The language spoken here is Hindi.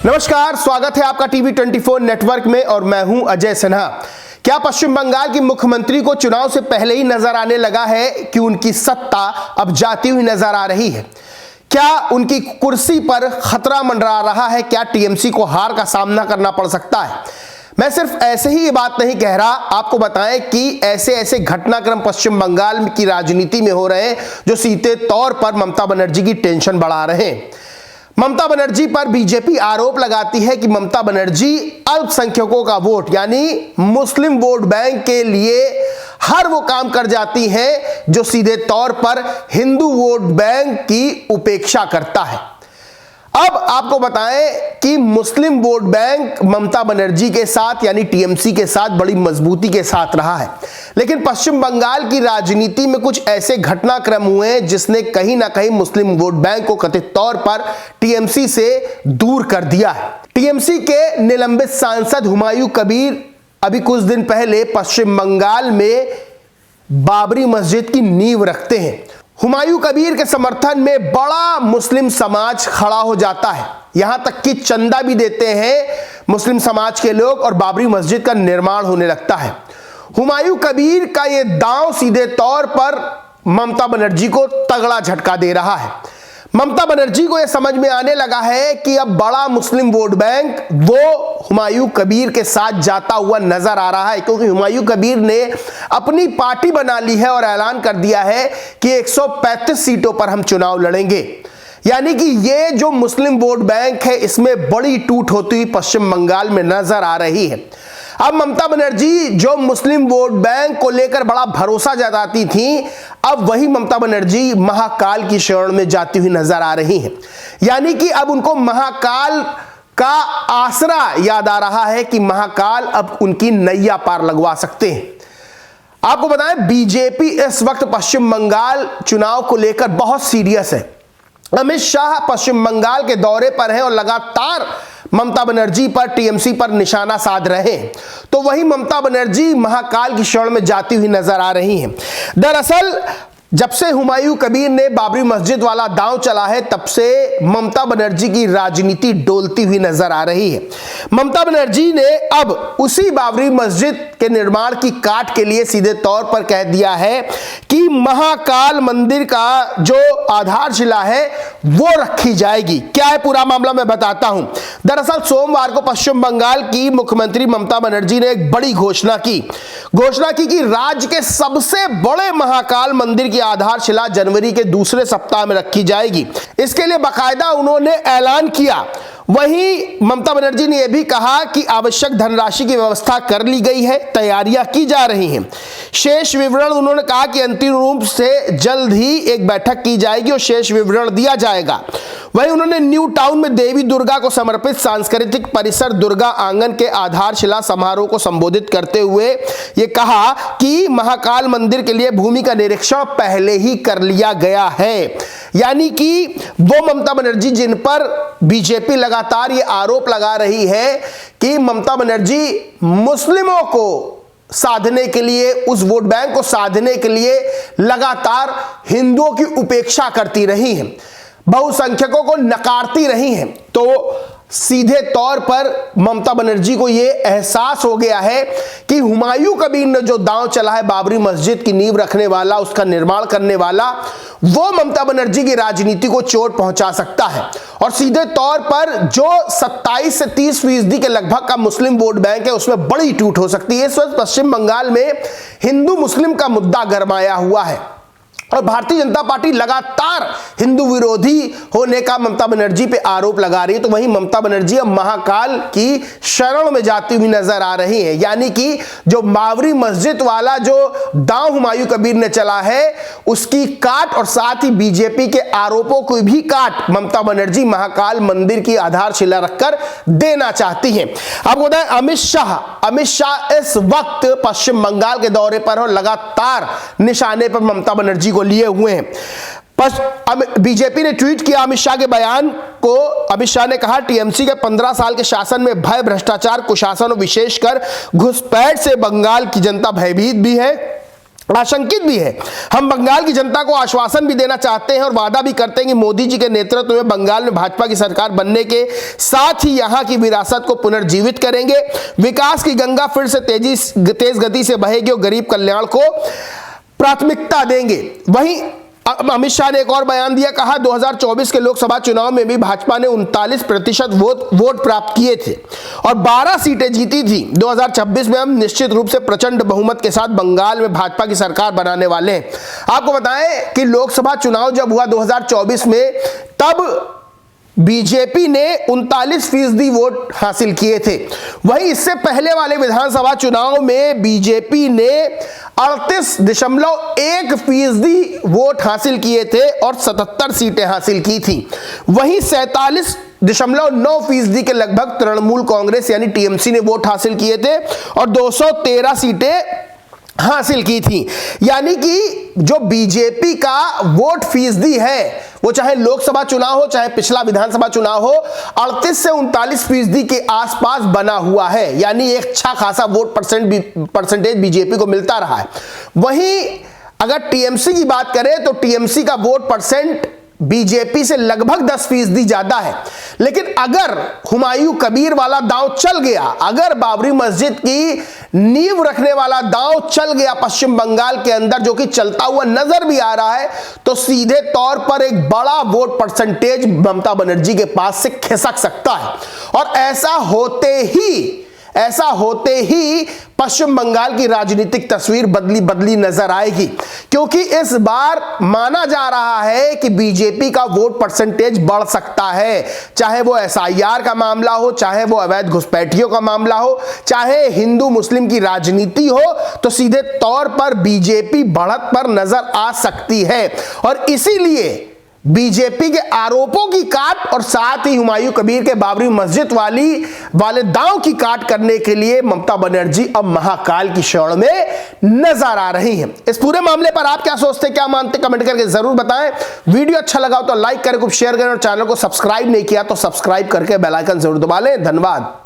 नमस्कार, स्वागत है आपका टीवी 24 नेटवर्क में और मैं हूं अजय सिन्हा। क्या पश्चिम बंगाल की मुख्यमंत्री को चुनाव से पहले ही नजर आने लगा है कि उनकी सत्ता अब जाती हुई नजर आ रही है? क्या उनकी कुर्सी पर खतरा मंडरा रहा है? क्या टीएमसी को हार का सामना करना पड़ सकता है? मैं सिर्फ ऐसे ही ये बात नहीं कह रहा, आपको बताएं कि ऐसे ऐसे घटनाक्रम पश्चिम बंगाल की राजनीति में हो रहे हैं जो सीधे तौर पर ममता बनर्जी की टेंशन बढ़ा रहे हैं। ममता बनर्जी पर बीजेपी आरोप लगाती है कि ममता बनर्जी अल्पसंख्यकों का वोट यानी मुस्लिम वोट बैंक के लिए हर वो काम कर जाती हैं जो सीधे तौर पर हिंदू वोट बैंक की उपेक्षा करता है। अब आपको बताएं कि मुस्लिम वोट बैंक ममता बनर्जी के साथ यानी टीएमसी के साथ बड़ी मजबूती के साथ रहा है, लेकिन पश्चिम बंगाल की राजनीति में कुछ ऐसे घटनाक्रम हुए हैं जिसने कहीं ना कहीं मुस्लिम वोट बैंक को कथित तौर पर टीएमसी से दूर कर दिया है। टीएमसी के निलंबित सांसद हुमायूं कबीर अभी कुछ दिन पहले पश्चिम बंगाल में बाबरी मस्जिद की नींव रखते हैं। हुमायूं कबीर के समर्थन में बड़ा मुस्लिम समाज खड़ा हो जाता है, यहां तक कि चंदा भी देते हैं मुस्लिम समाज के लोग और बाबरी मस्जिद का निर्माण होने लगता है। हुमायूं कबीर का यह दांव सीधे तौर पर ममता बनर्जी को तगड़ा झटका दे रहा है। ममता बनर्जी को यह समझ में आने लगा है कि अब बड़ा मुस्लिम वोट बैंक वो हुमायूं कबीर के साथ जाता हुआ नजर आ रहा है, क्योंकि हुमायूं कबीर ने अपनी पार्टी बना ली है और ऐलान कर दिया है कि 135 सीटों पर हम चुनाव लड़ेंगे। यानी कि ये जो मुस्लिम वोट बैंक है इसमें बड़ी टूट होती हुई पश्चिम बंगाल में नजर आ रही है। अब ममता बनर्जी जो मुस्लिम वोट बैंक को लेकर बड़ा भरोसा जताती थी, अब वही ममता बनर्जी महाकाल की शरण में जाती हुई नजर आ रही हैं। यानी कि अब उनको महाकाल का आसरा याद आ रहा है कि महाकाल अब उनकी नैया पार लगवा सकते हैं। आपको बताएं, बीजेपी इस वक्त पश्चिम बंगाल चुनाव को लेकर बहुत सीरियस है। अमित शाह पश्चिम बंगाल के दौरे पर हैं और लगातार ममता बनर्जी पर टीएमसी पर निशाना साध रहे हैं, तो वही ममता बनर्जी महाकाल की शरण में जाती हुई नजर आ रही हैं। दरअसल जब से हुमायूं कबीर ने बाबरी मस्जिद वाला दांव चला है तब से ममता बनर्जी की राजनीति डोलती हुई नजर आ रही है। ममता बनर्जी ने अब उसी बाबरी मस्जिद के निर्माण की काट के लिए सीधे तौर पर कह दिया है कि महाकाल मंदिर का जो आधारशिला है वो रखी जाएगी। क्या है पूरा मामला मैं बताता हूं। दरअसल सोमवार को पश्चिम बंगाल की मुख्यमंत्री ममता बनर्जी ने एक बड़ी घोषणा की कि राज्य के सबसे बड़े महाकाल मंदिर की आधारशिला जनवरी के दूसरे सप्ताह में रखी जाएगी। इसके लिए बाकायदा उन्होंने ऐलान किया। वहीं ममता बनर्जी ने यह भी कहा कि आवश्यक धनराशि की व्यवस्था कर ली गई है, तैयारियां की जा रही हैं। शेष विवरण उन्होंने कहा कि अंतिम रूप से जल्द ही एक बैठक की जाएगी और शेष विवरण दिया जाएगा। वहीं उन्होंने न्यू टाउन में देवी दुर्गा को समर्पित सांस्कृतिक परिसर दुर्गा आंगन के आधारशिला समारोह को संबोधित करते हुए ये कहा कि महाकाल मंदिर के लिए भूमि का निरीक्षण पहले ही कर लिया गया है। यानी कि वो ममता बनर्जी जिन पर बीजेपी लगातार ये आरोप लगा रही है कि ममता बनर्जी मुस्लिमों को साधने के लिए, उस वोट बैंक को साधने के लिए लगातार हिंदुओं की उपेक्षा करती रही हैं, बहुसंख्यकों को नकारती रही हैं, तो सीधे तौर पर ममता बनर्जी को यह एहसास हो गया है कि हुमायूं कबीर ने जो दांव चला है बाबरी मस्जिद की नींव रखने वाला, उसका निर्माण करने वाला, वो ममता बनर्जी की राजनीति को चोट पहुंचा सकता है और सीधे तौर पर जो 27 से 30% के लगभग का मुस्लिम वोट बैंक है उसमें बड़ी टूट हो सकती है। इस वक्त पश्चिम बंगाल में हिंदू मुस्लिम का मुद्दा गरमाया हुआ है और भारतीय जनता पार्टी लगातार हिंदू विरोधी होने का ममता बनर्जी पे आरोप लगा रही है, तो वहीं ममता बनर्जी अब महाकाल की शरण में जाती हुई नजर आ रही है। यानी कि जो बाबरी मस्जिद वाला जो दांव हुमायूं कबीर ने चला है उसकी काट और साथ ही बीजेपी के आरोपों को भी काट ममता बनर्जी महाकाल मंदिर की आधारशिला रखकर देना चाहती है। अब बताएं, अमित शाह इस वक्त पश्चिम बंगाल के दौरे पर और लगातार निशाने पर ममता बनर्जी को लिए हुए हैं। बीजेपी ने ट्वीट किया अमित शाह के बयान को। अमित शाह ने कहा, टीएमसी के 15 साल के शासन में भय, भ्रष्टाचार, कुशासन और विशेषकर घुसपैठ से बंगाल की जनता भयभीत भी है। आशंकित भी है। हम बंगाल की जनता को आश्वासन भी देना चाहते हैं और वादा भी करते हैं कि मोदी जी के नेतृत्व में बंगाल में भाजपा की सरकार बनने के साथ ही यहां की विरासत को पुनर्जीवित करेंगे। विकास की गंगा फिर से तेज गति से बहेगी और गरीब कल्याण को प्राथमिकता देंगे। वहीं अमित शाह ने एक और बयान दिया, कहा 2024 के लोकसभा चुनाव में भी भाजपा ने 39% वोट प्राप्त किए थे और 12 सीटें जीती थी। 2026 में हम निश्चित रूप से प्रचंड बहुमत के साथ बंगाल में भाजपा की सरकार बनाने वाले हैं। आपको बताएं कि लोकसभा चुनाव जब हुआ 2024 में, तब बीजेपी ने 39% वोट हासिल किए थे। वहीं इससे पहले वाले विधानसभा चुनाव में बीजेपी ने 38.1% वोट हासिल किए थे और 77 सीटें हासिल की थी। वहीं 47.9% के लगभग तृणमूल कांग्रेस यानी टीएमसी ने वोट हासिल किए थे और 213 सीटें हासिल की थी। यानी कि जो बीजेपी का वोट फीसदी है, वो चाहे लोकसभा चुनाव हो चाहे पिछला विधानसभा चुनाव हो, 38 से 39% के आसपास बना हुआ है। यानी एक अच्छा खासा वोट परसेंटेज बीजेपी को मिलता रहा है। वहीं अगर टीएमसी की बात करें तो टीएमसी का वोट परसेंट बीजेपी से लगभग 10% ज्यादा है। लेकिन अगर हुमायूं कबीर वाला दांव चल गया, अगर बाबरी मस्जिद की नींव रखने वाला दांव चल गया पश्चिम बंगाल के अंदर, जो कि चलता हुआ नजर भी आ रहा है, तो सीधे तौर पर एक बड़ा वोट परसेंटेज ममता बनर्जी के पास से खिसक सकता है। और ऐसा होते ही पश्चिम बंगाल की राजनीतिक तस्वीर बदली नजर आएगी, क्योंकि इस बार माना जा रहा है कि बीजेपी का वोट परसेंटेज बढ़ सकता है। चाहे वो एसआईआर का मामला हो, चाहे वो अवैध घुसपैठियों का मामला हो, चाहे हिंदू मुस्लिम की राजनीति हो, तो सीधे तौर पर बीजेपी बढ़त पर नजर आ सकती है। और इसीलिए बीजेपी के आरोपों की काट और साथ ही हुमायूं कबीर के बाबरी मस्जिद वाले दांव की काट करने के लिए ममता बनर्जी अब महाकाल की शरण में नजर आ रही हैं। इस पूरे मामले पर आप क्या सोचते हैं, क्या मानते, कमेंट करके जरूर बताएं। वीडियो अच्छा लगा हो तो लाइक करें, खूब शेयर करें और चैनल को सब्सक्राइब नहीं किया तो सब्सक्राइब करके बेल आइकन जरूर दबा लें। धन्यवाद।